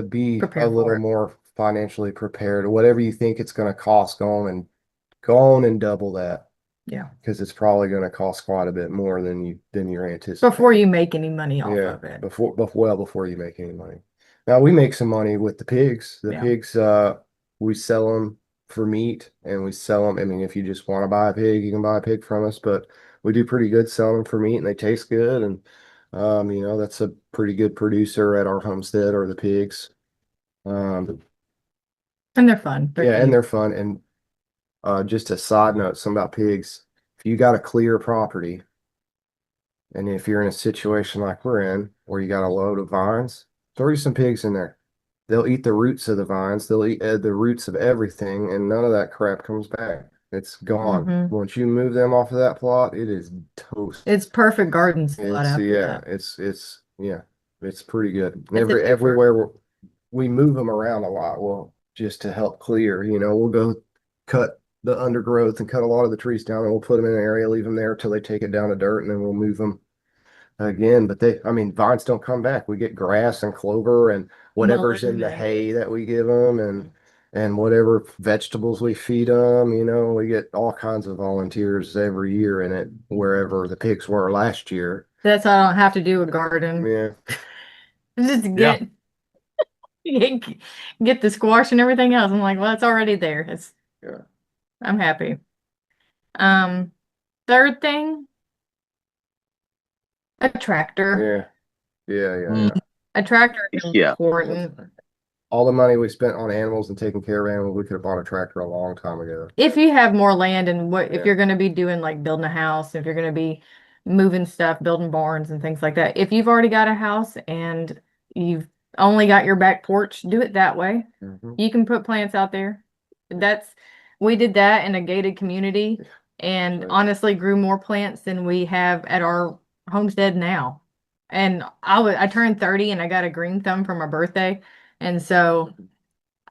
be Prepare a for little it. more financially prepared. Whatever you think it's going to cost, go on and double that. Yeah. Because it's probably going to cost quite a bit more than you're anticipating. Before you make any money off Yeah, of it. before you make any money. Now we make some money with the pigs. The Yeah. pigs, we sell them for meat, and we sell them. I mean, if you just want to buy a pig, you can buy a pig from us, but we do pretty good selling them for meat, and they taste good. And that's a pretty good producer at our homestead, or the pigs. And they're fun. Yeah, and they're fun. And just a side note, something about pigs. If you got a clear property, and if you're in a situation like we're in, where you got a load of vines, throw some pigs in there. They'll eat the roots of the vines. They'll eat the roots of everything, and none of that crap comes back. It's gone. Mhm. Once you move them off of that plot, it is toast. It's perfect garden spot after that. It's pretty good. And It's a different- everywhere we move them around a lot. Well, just to help clear, we'll go cut the undergrowth and cut a lot of the trees down, and we'll put them in an area, leave them there till they take it down to dirt, and then we'll move them again, but I mean, vines don't come back. We get grass and clover and whatever's in the Mullein. hay that we give them and whatever vegetables we feed them, we get all kinds of volunteers every year in it, wherever the pigs were last year. That's why I don't have to do a garden. Yeah. Just Yeah. get get the squash and everything else. I'm like, well, it's already there. Yeah. I'm happy. Third thing, a tractor. Yeah. A tractor is Yeah. important. All the money we spent on animals and taking care of animals, we could have bought a tractor a long time ago. If you have more land and if Yeah. you're going to be doing like building a house, if you're going to be moving stuff, building barns and things like that, if you've already got a house and you've only got your back porch, do it that way. Mhm. You can put plants out there. We did that in a gated community and Right. honestly grew more plants than we have at our homestead now. And I turned 30 and I got a green thumb for my birthday. And so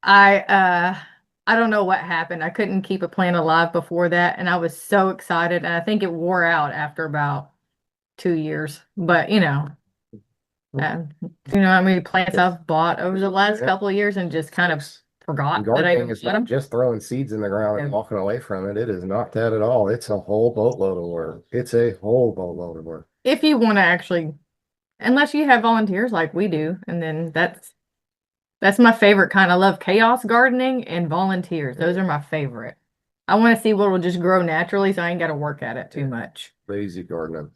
I don't know what happened. I couldn't keep a plant alive before that, and I was so excited. And I think it wore out after about 2 years. But how many plants I've bought over the last Yeah. couple of years and just kind of forgot that I Gardening even is bought not them. just throwing seeds in the ground and Yeah. walking away from it. It is not that at all. It's a whole boatload of work. It's a whole boatload of work. If you want to actually, unless you have volunteers like we do, and then that's my favorite kind. I love chaos gardening and volunteers. Those are my favorite. I want to see what will just grow naturally, so I ain't got to work at it too much. Lazy gardening.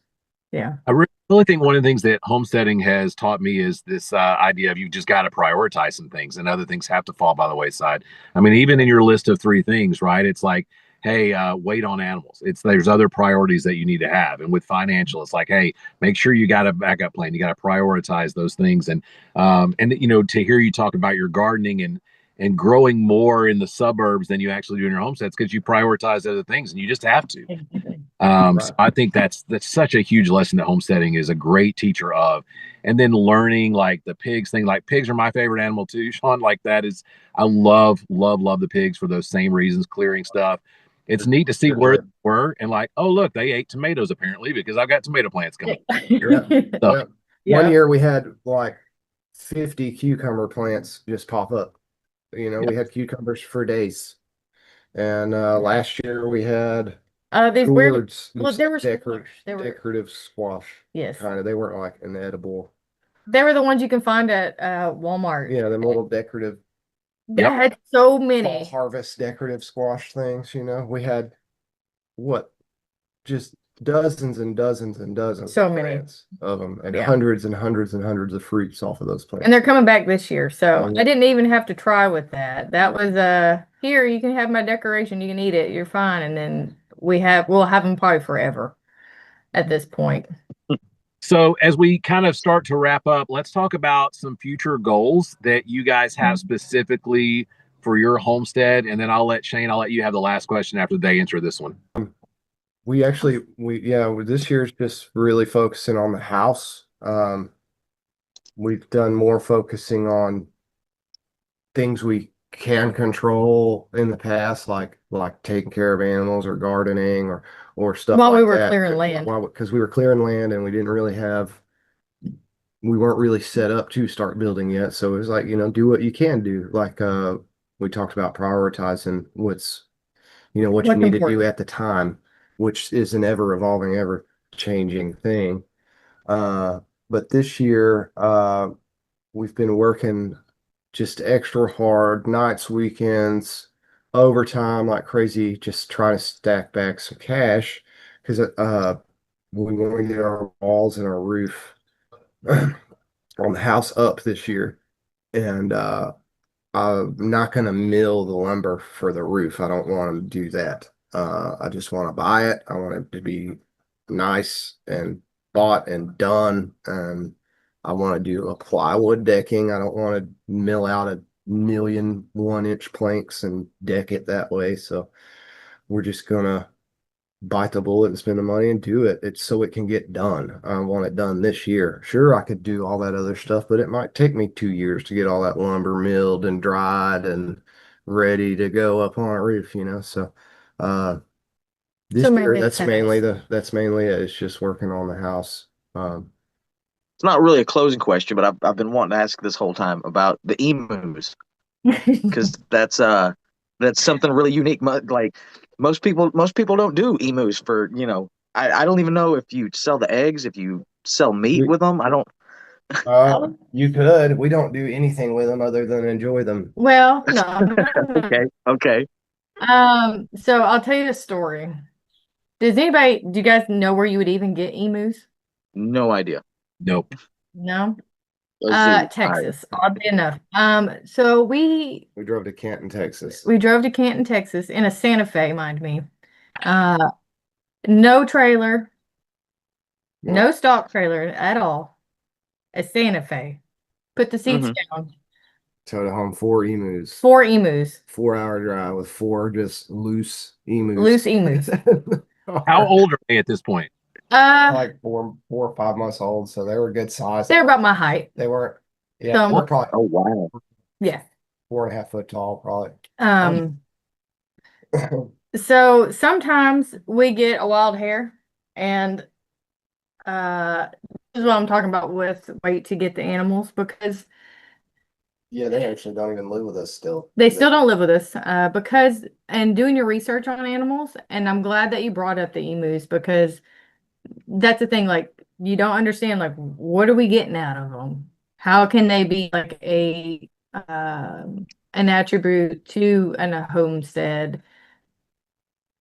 Yeah. I really think one of the things that homesteading has taught me is this idea of you just got to prioritize some things and other things have to fall by the wayside. I mean, even in your list of 3 things, right? It's like, hey, wait on animals. There's other priorities that you need to have. And with financial, it's like, hey, make sure you got a backup plan. You got to prioritize those things. And to hear you talk about your gardening and growing more in the suburbs than you actually do in your homesteads because you prioritize other things and you just have to. So I think that's such a huge lesson that homesteading is a great teacher of. And then learning like the pigs thing, like pigs are my favorite animal too, Sean. Like I love the pigs for those same reasons, clearing stuff. It's neat to see where they were and like, oh look, they ate tomatoes apparently because I've got tomato plants coming. Yeah. One year we had like 50 cucumber plants just pop up. We had cucumbers for days. And last year we had These weird. gourds, Well, there were decorative, squash. They were decorative squash. yes. Kind of. They weren't like an edible. They were the ones you can find at Walmart. Yeah, them little decorative They had so fall many. harvest decorative squash things. We had just dozens and dozens and dozens So of many. plants of them and Yeah. hundreds and hundreds and hundreds of fruits off of those plants. And they're coming back this year. So Mhm. I didn't even have to try with that. That was here, you can have my decoration, you can eat it, you're fine. And then we'll have them probably forever at this point. So as we kind of start to wrap up, let's talk about some future goals that you guys have specifically for your homestead. And then I'll let you have the last question after they answer this one. This year's just really focusing on the house. We've done more focusing on things we can control in the past, like taking care of animals or gardening or stuff While we like were that. clearing land. Because we were clearing land and we weren't really set up to start building yet. So it was like, do what you can do. Like we talked about prioritizing what you What's need to do important. at the time, which is an ever evolving, ever changing thing. But this year, we've been working just extra hard, nights, weekends, overtime like crazy, just trying to stack back some cash because we want to get our walls and our roof on the house up this year. And I'm not going to mill the lumber for the roof. I don't want to do that. I just want to buy it. I want it to be nice and bought and done. And I want to do a plywood decking. I don't want to mill out 1,000,000 1-inch planks and deck it that way. So we're just going to bite the bullet and spend the money and do it. It's so it can get done. I want it done this year. Sure, I could do all that other stuff, but it might take me 2 years to get all that lumber milled and dried and ready to go up on a roof, So this So year mainly that's the mainly house. that's mainly it. It's just working on the house. it's not really a closing question, but I've been wanting to ask this whole time about the emus because that's something really unique. Like most people don't do emus for I don't even know if you sell the eggs, if you sell meat We, with them. I don't. you could. We don't do anything with them other than enjoy them. Well, no. Okay, okay. So I'll tell you a story. Do you guys know where you would even get emus? No idea. Nope. No? A zoo. All right. Texas, oddly enough. So We drove to Canton, Texas. we drove to Canton, Texas in a Santa Fe, mind me. No trailer, no stock trailer at all. A Santa Fe. Put the seats down. Towed home 4 emus. 4 emus. 4 hour drive with 4 just loose emus. Loose emus. How old are they at this point? Like 4 or 5 months old, so they were good size. They're about my height. They weren't. Yeah, So- we're probably Oh wow. Yeah. 4.5 foot tall, probably. So sometimes we get a wild hair, and this is what I'm talking about with wait to get the animals, because Yeah, they actually don't even live with us still. they still don't live with us. Because and doing your research on animals, and I'm glad that you brought up the emus, because that's the thing, like you don't understand, like what are we getting out of them? How can they be like an attribute to a homestead?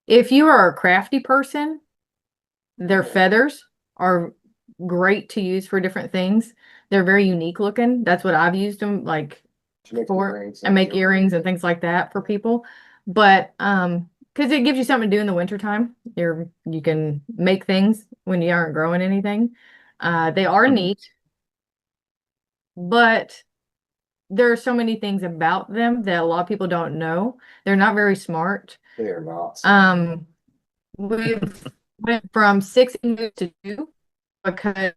If you are a crafty person, their feathers are great to use for different things. They're very unique looking. That's what I've used them like To make for, earrings and make earrings and things like that for people. But because it gives you something to do in the wintertime. You can make things when you aren't growing anything. They are neat, but there are so many things about them that a lot of people don't know. They're not very smart. They are not. We've went from 6 emus to 2 because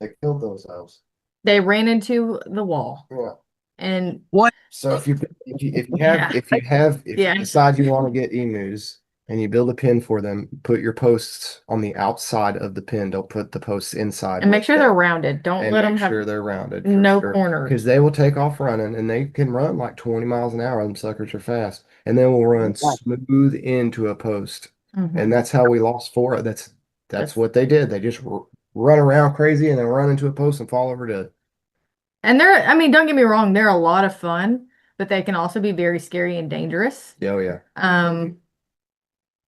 They killed themselves. they ran into the wall. Yeah. And So if you Yeah. Yeah. decide you want to get emus and you build a pen for them, put your posts on the outside of the pen. Don't put the posts inside. and make sure they're rounded. Don't And let them make have sure they're rounded. no corners. Because they will take off running and they can run like 20 miles an hour. Them suckers are fast. And then we'll run smooth into a post. Mhm. And that's how we lost 4. That's That's- what they did. They just run around crazy and then run into a post and fall over dead. And I mean, don't get me wrong, they're a lot of fun, but they can also be very scary and dangerous. Oh yeah.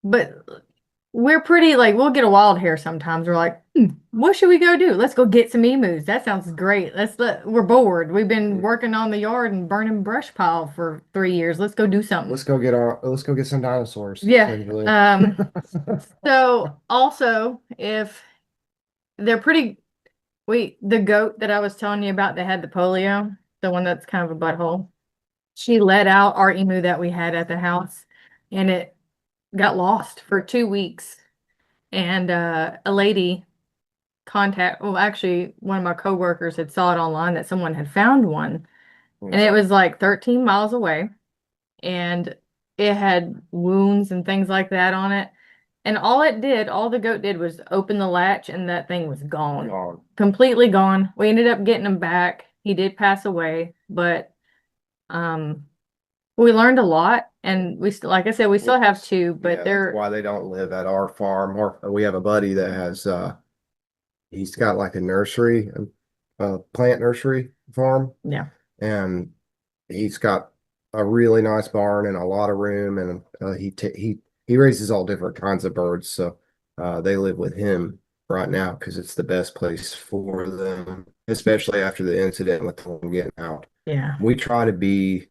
But we're pretty like, we'll get a wild hair sometimes. We're like, what should we go do? Let's go get some emus. That sounds great. We're bored. We've been working on the yard and burning brush pile for 3 years. Let's go do something. Let's go get some dinosaurs. Yeah. essentially. So also, if they're pretty, the goat that I was telling you about that had the polio, the one that's kind of a butthole, she let out our emu that we had at the house, and it got lost for 2 weeks. And a lady actually one of my coworkers had saw it online that someone had found one, and it was like 13 miles away, and it had wounds and things like that on it. And all the goat did was open the latch, and that thing was gone. Completely gone. We ended up getting him back. He did pass away, but we learned a lot, and we still, like I said, we still have 2, but Yeah, they're that's why they don't live at our farm. Or we have a buddy that has he's got like a nursery, a plant nursery farm. Yeah. And he's got a really nice barn and a lot of room, and he raises all different kinds of birds. So they live with him right now because it's the best place for them, especially after the incident with them getting out. Yeah. We try to be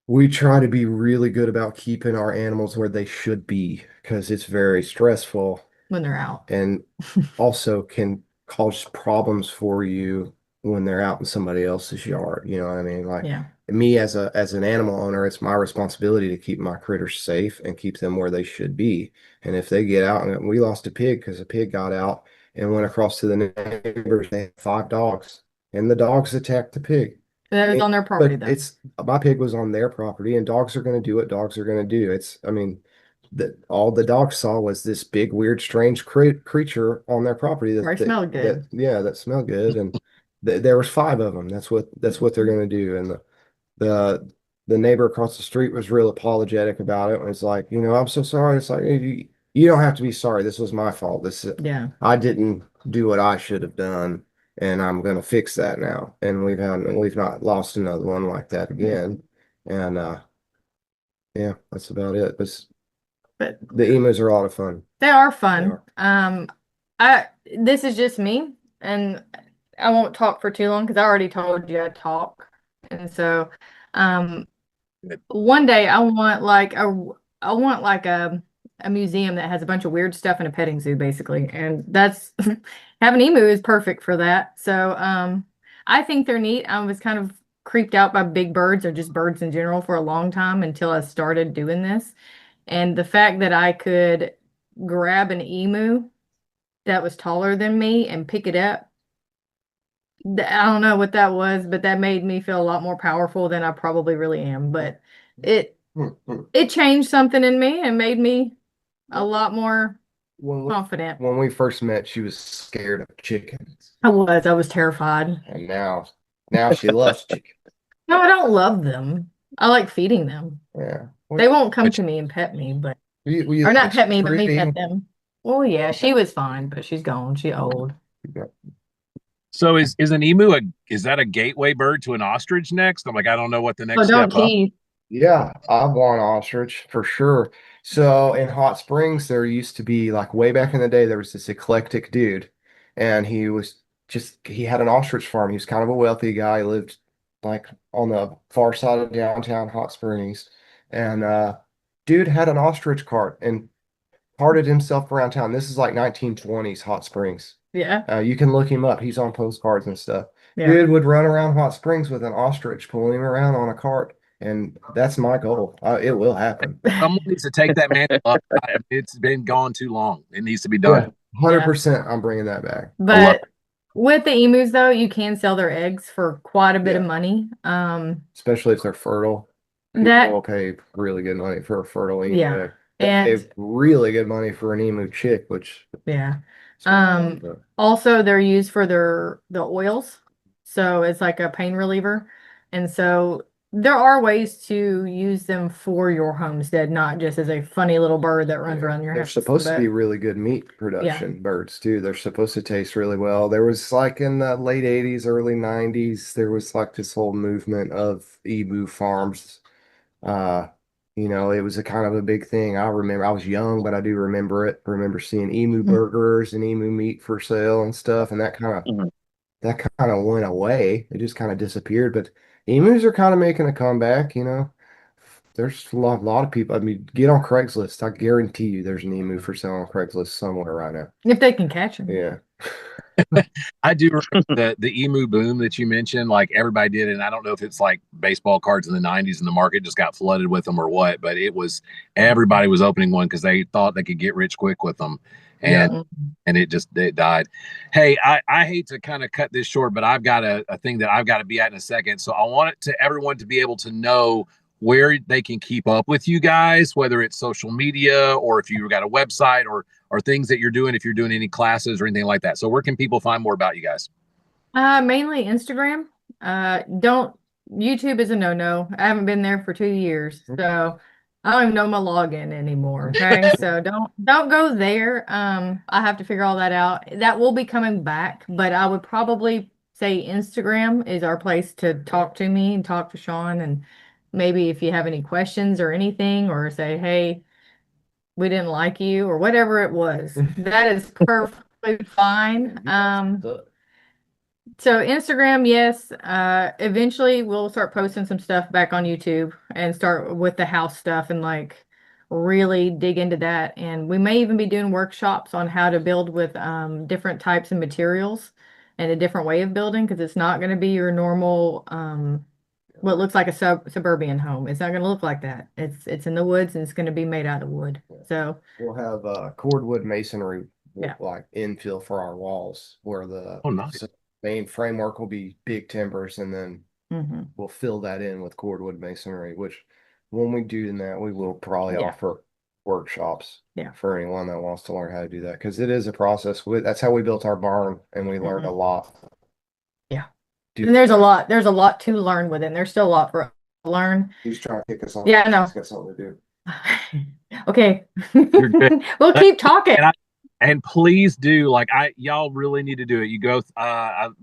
really good about keeping our animals where they should be because it's very stressful When they're out. and also can cause problems for you when they're out in somebody else's yard. You know what I mean? Like Yeah. me as an animal owner, it's my responsibility to keep my critters safe and keep them where they should be. And if they get out, and we lost a pig because a pig got out and went across to the neighbors, they had 5 dogs, and the dogs attacked the pig. That was on their property, But though. my pig was on their property, and dogs are going to do what dogs are going to do. I mean, that all the dogs saw was this big, weird, strange creature on their property Or smelled good. that smelled good, and there was five of them. That's what they're gonna do. And the the neighbor across the street was real apologetic about it. And it's like, I'm so sorry. It's like you don't have to be sorry. This was my fault. Yeah. I didn't do what I should have done, and I'm gonna fix that now. And we've not lost another one like that again. And yeah, that's about it. But The emus are a lot of fun. they are They fun. This is just me, and I won't talk for too long because I already told you I talk. And so, um, one day I want like a museum that has a bunch of weird stuff in a petting zoo, basically. And that's having emu is perfect for that. So, I think they're neat. I was kind of creeped out by big birds or just birds in general for a long time until I started doing this. And the fact that I could grab an emu that was taller than me and pick it up, I don't know what that was, but that made me feel a lot more powerful than I probably really am. But it it changed something in me and made me a lot more When we confident. when we first met, she was scared of chickens, I was terrified. and now she loves chicken. No, I don't love them. I like feeding them. Yeah. They won't come But to me and pet me, but Were you or not like pet me, but me treating? pet them. Oh yeah, she was fine, but she's gone. She's old. So is an emu is that a gateway bird to an ostrich next? I'm like, I don't know what the Oh, next don't step up. tease. Yeah, I want ostrich for sure. So in Hot Springs, there used to be like way back in the day, there was this eclectic dude, and he had an ostrich farm. He was kind of a wealthy guy. He lived like on the far side of downtown Hot Springs, and dude had an ostrich cart and carted himself around town. This is like 1920s Hot Springs. Yeah, You can look him up. He's on postcards and stuff. yeah. Dude would run around Hot Springs with an ostrich pulling him around on a cart, and that's my goal. It will happen. Someone needs to take that mantle up. It's been gone too long. It needs to be Yeah, done. 100%. I'm bringing that back. I love But with the emus though, you can sell their eggs for quite a bit of Yeah. money. Especially if they're fertile. People That will pay really good money for a fertile emu Yeah. egg. They pay and really good money for an emu chick, which yeah. Also they're used for the oils. So it's like a pain reliever. And so there are ways to use them for your homestead, not just as a funny little bird that runs around your they're house. supposed to But be really good meat production birds too. They're supposed to taste really well. There was like in the late 80s, early 90s, there was like this whole movement of emu farms. Uh, it was a kind of a big thing. I remember I was young, but I do remember it. I remember seeing emu burgers and emu meat for sale and stuff, and Mhm. that kind of went away. It just kind of disappeared. But emus are kind of making a comeback. There's a lot of people. I mean, get on Craigslist. I guarantee you there's an emu for sale on Craigslist somewhere right now. if they can catch them. Yeah. I do remember the emu boom that you mentioned. Like everybody did, and I don't know if it's like baseball cards in the '90s and the market just got flooded with them or what. But everybody was opening one because they thought they could get rich quick with them, and Yeah. it died. Hey, I hate to kind of cut this short, but I've got a thing that I've got to be at in a second. So I want everyone to be able to know where they can keep up with you guys, whether it's social media or if you've got a website or things that you're doing, if you're doing any classes or anything like that. So where can people find more about you guys? Mainly Instagram. Don't YouTube is a no-no. I haven't been there for 2 years, so I don't even know my login anymore. Okay, so don't go there. I have to figure all that out. That will be coming back, but I would probably say Instagram is our place to talk to me and talk to Sean, and maybe if you have any questions or anything, or say, hey, we didn't like you, or whatever it was, that is perfectly fine. So Instagram, yes. Eventually we'll start posting some stuff back on YouTube and start with the house stuff and like really dig into that. And we may even be doing workshops on how to build with different types of materials and a different way of building, because it's not going to be your normal what looks like a suburban home. It's not going to look like that. It's in the woods and it's going to be made out of wood. So We'll have cordwood masonry Yeah. like infill for our walls where the Oh, nice. main framework will be big timbers, and then mhm. we'll fill that in with cordwood masonry, which when we do that, we will probably Yeah. offer workshops. Yeah. For anyone that wants to learn how to do that, because it is a process. That's how we built our barn, and we learned a lot. Yeah. Dude, And there's a lot to learn with it. There's still a lot for us to learn. he's trying to kick us off. Yeah, I know. He's got something to do. Okay. You're good. We'll keep talking. And please do, like, y'all really need to do it. You go,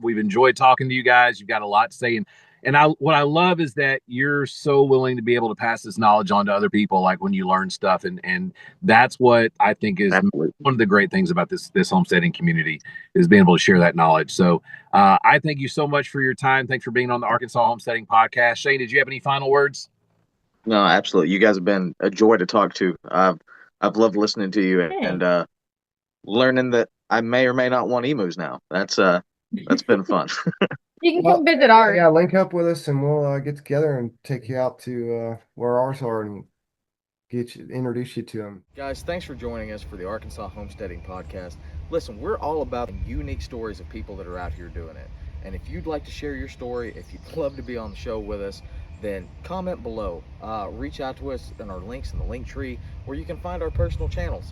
we've enjoyed talking to you guys. You've got a lot to say. And what I love is that you're so willing to be able to pass this knowledge on to other people, like when you learn stuff. And that's what I think is Absolutely. one of the great things about this homesteading community, is being able to share that knowledge. So I thank you so much for your time. Thanks for being on the Arkansas Homesteading Podcast. Shane, did you have any final words? No, absolutely. You guys have been a joy to talk to. I've loved listening to you and learning that I may or may not want emus now. That's been fun. You can come visit ours. Yeah, link up with us, and we'll get together and take you out to where ours are and introduce you to them. Guys, thanks for joining us for the Arkansas Homesteading Podcast. Listen, we're all about unique stories of people that are out here doing it. And if you'd like to share your story, if you'd love to be on the show with us, then comment below. Reach out to us in our links in the link tree, where you can find our personal channels.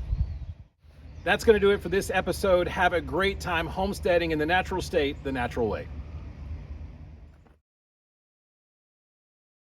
That's going to do it for this episode. Have a great time homesteading in the natural state, the natural way.